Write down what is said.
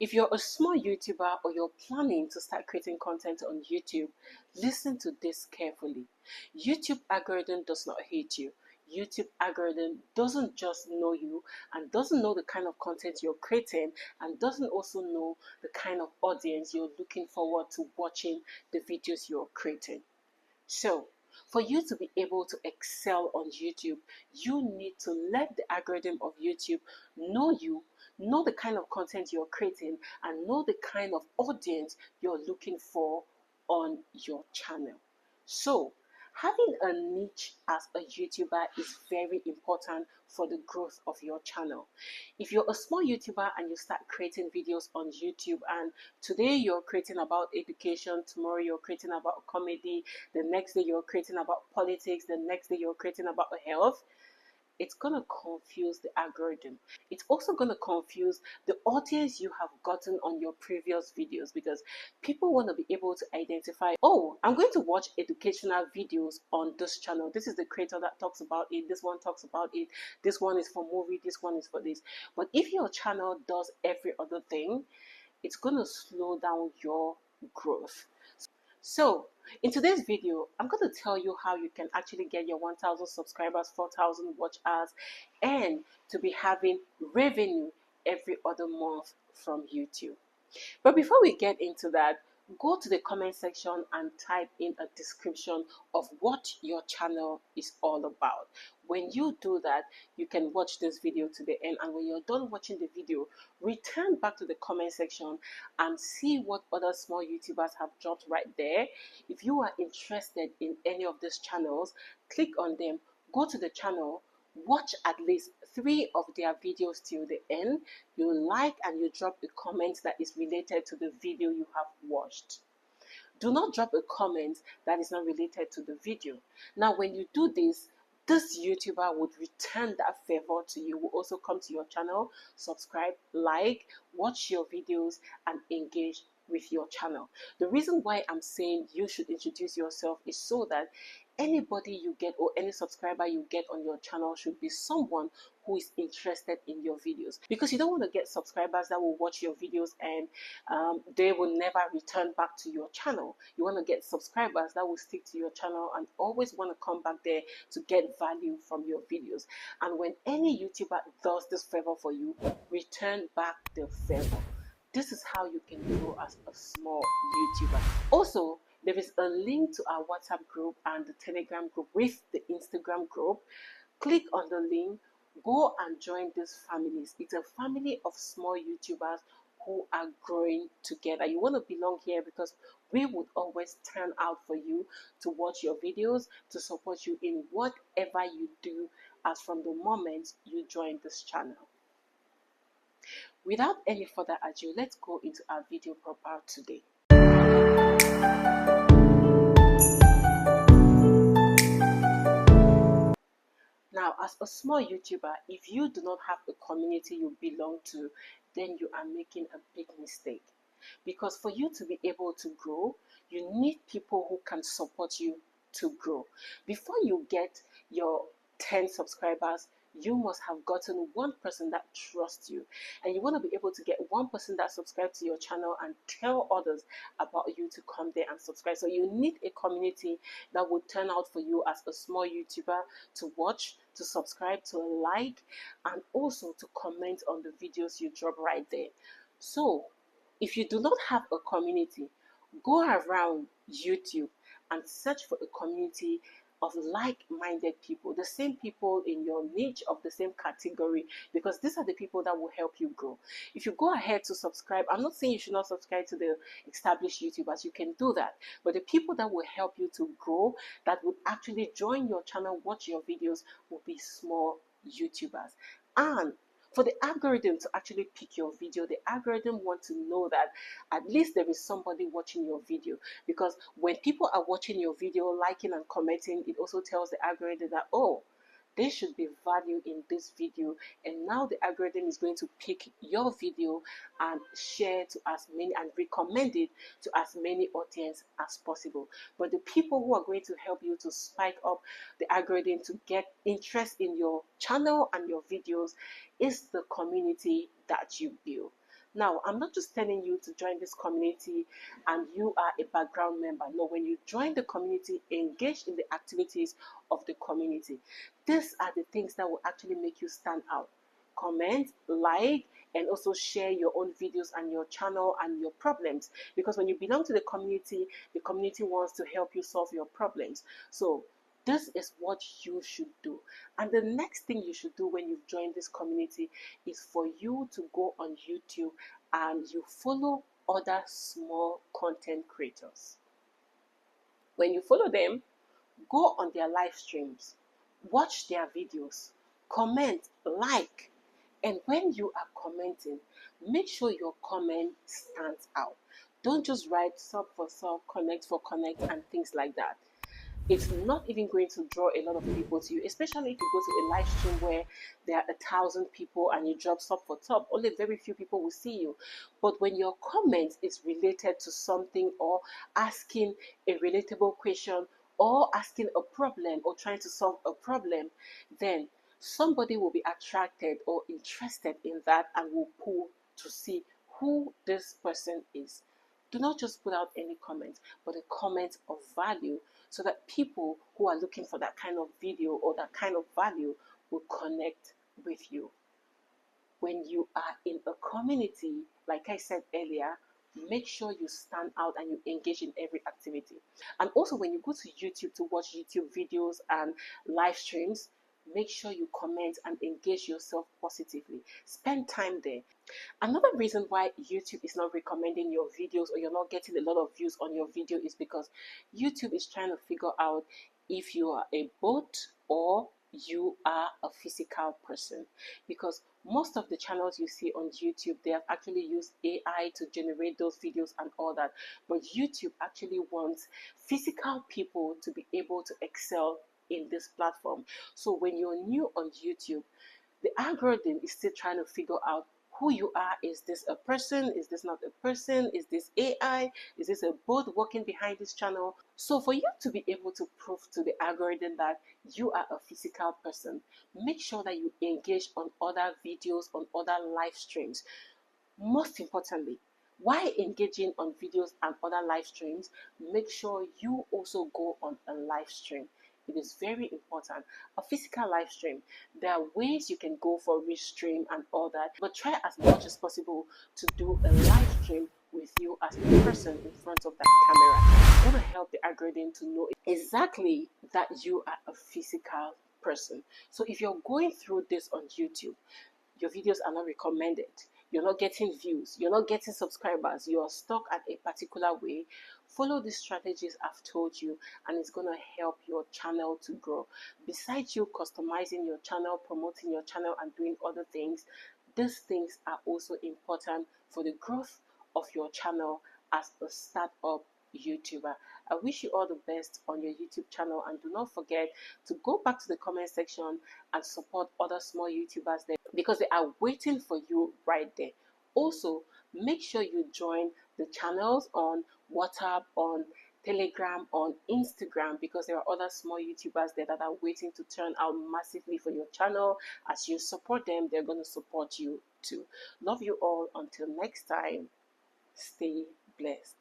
If you're a small YouTuber or you're planning to start creating content on YouTube, listen to this carefully. YouTube algorithm does not hate you. YouTube algorithm doesn't just know you and doesn't know the kind of content you're creating and doesn't also know the kind of audience you're looking forward to watching the videos you're creating. So, for you to be able to excel on YouTube, you need to let the algorithm of YouTube know you, know the kind of content you're creating, and know the kind of audience you're looking for on your channel. So, having a niche as a YouTuber is very important for the growth of your channel. If you're a small YouTuber and you start creating videos on YouTube, and today you're creating about education, tomorrow you're creating about comedy, the next day you're creating about politics, the next day you're creating about health, it's going to confuse the algorithm. It's also going to confuse the audience you have gotten on your previous videos, because people want to be able to identify, oh, I'm going to watch educational videos on this channel. This is the creator that talks about it. This one talks about it. This one is for movie. This one is for this. But if your channel does every other thing, it's going to slow down your growth. So, in today's video, I'm going to tell you how you can actually get your 1,000 subscribers, 4,000 watch hours, and to be having revenue every other month from YouTube. But before we get into that, go to the comment section and type in a description of what your channel is all about. When you do that, you can watch this video to the end, and when you're done watching the video, return back to the comment section and see what other small YouTubers have dropped right there. If you are interested in any of these channels, click on them, go to the channel, watch at least 3 of their videos till the end. You like and you drop a comment that is related to the video you have watched. Do not drop a comment that is not related to the video. Now, when you do this YouTuber would return that favor to you, will also come to your channel, subscribe, like, watch your videos, and engage with your channel. The reason why I'm saying you should introduce yourself is so that anybody you get or any subscriber you get on your channel should be someone who is interested in your videos, because you don't want to get subscribers that will watch your videos and they will never return back to your channel. You want to get subscribers that will stick to your channel and always want to come back there to get value from your videos. And when any YouTuber does this favor for you, return back the favor. This is how you can grow as a small YouTuber. Also, there is a link to our WhatsApp group and the Telegram group with the Instagram group. Click on the link, go and join these families. It's a family of small YouTubers who are growing together. You want to belong here because we would always turn out for you to watch your videos, to support you in whatever you do as from the moment you join this channel. Without any further ado, let's go into our video proper today. Now, as a small YouTuber, if you do not have a community you belong to, then you are making a big mistake. Because for you to be able to grow, you need people who can support you to grow. Before you get your 10 subscribers, you must have gotten one person that trusts you, and you want to be able to get one person that subscribes to your channel and tell others about you to come there and subscribe. So you need a community that will turn out for you as a small YouTuber to watch, to subscribe, to like, and also to comment on the videos you drop right there. So if you do not have a community, go around YouTube and search for a community of like-minded people, the same people in your niche of the same category, because these are the people that will help you grow. If you go ahead to subscribe, I'm not saying you should not subscribe to the established YouTubers, you can do that, but the people that will help you to grow, that would actually join your channel, watch your videos, will be small YouTubers. And for the algorithm to actually pick your video, the algorithm wants to know that at least there is somebody watching your video, because when people are watching your video, liking and commenting, it also tells the algorithm that, oh, there should be value in this video, and now the algorithm is going to pick your video and share to as many and recommend it to as many audience as possible. But the people who are going to help you to spike up the algorithm to get interest in your channel and your videos is the community that you build. Now, I'm not just telling you to join this community and you are a background member. No, when you join the community, engage in the activities of the community. These are the things that will actually make you stand out. Comment, like, and also share your own videos and your channel and your problems. Because when you belong to the community wants to help you solve your problems. So this is what you should do. And the next thing you should do when you've joined this community is for you to go on YouTube and you follow other small content creators. When you follow them, go on their live streams, watch their videos, comment, like, and when you are commenting, make sure your comment stands out. Don't just write sub for sub, connect for connect, and things like that. It's not even going to draw a lot of people to you, especially if you go to a live stream where there are 1,000 people and you drop sub for top, only very few people will see you. But when your comment is related to something, or asking a relatable question, or asking a problem, or trying to solve a problem, then somebody will be attracted or interested in that and will pull to see who this person is. Do not just put out any comment, but a comment of value, so that people who are looking for that kind of video or that kind of value will connect with you. When you are in a community, like I said earlier, make sure you stand out and you engage in every activity. And also, when you go to YouTube to watch YouTube videos and live streams, make sure you comment and engage yourself positively. Spend time there. Another reason why YouTube is not recommending your videos, or you're not getting a lot of views on your video, is because YouTube is trying to figure out if you are a bot or you are a physical person. Because most of the channels you see on YouTube, they have actually used AI to generate those videos and all that. But YouTube actually wants physical people to be able to excel in this platform. So when you're new on YouTube, the algorithm is still trying to figure out who you are. Is this a person? Is this not a person? Is this AI? Is this a bot working behind this channel? So for you to be able to prove to the algorithm that you are a physical person, make sure that you engage on other videos, on other live streams. Most importantly, while engaging on videos and other live streams, make sure you also go on a live stream. It is very important. A physical live stream, there are ways you can go for restream and all that, but try as much as possible to do a live stream with you as the person in front of that camera. It's going to help the algorithm to know exactly that you are a physical person. So if you're going through this on YouTube, your videos are not recommended, you're not getting views, you're not getting subscribers, you're stuck at a particular way, follow the strategies I've told you, and it's going to help your channel to grow. Besides you customizing your channel, promoting your channel, and doing other things, these things are also important for the growth of your channel as a startup YouTuber. I wish you all the best on your YouTube channel, and do not forget to go back to the comment section and support other small YouTubers there, because they are waiting for you right there. Also, make sure you join the channels on WhatsApp, on Telegram, on Instagram, because there are other small YouTubers there that are waiting to turn out massively for your channel. As you support them, they're going to support you too. Love you all. Until next time, stay blessed.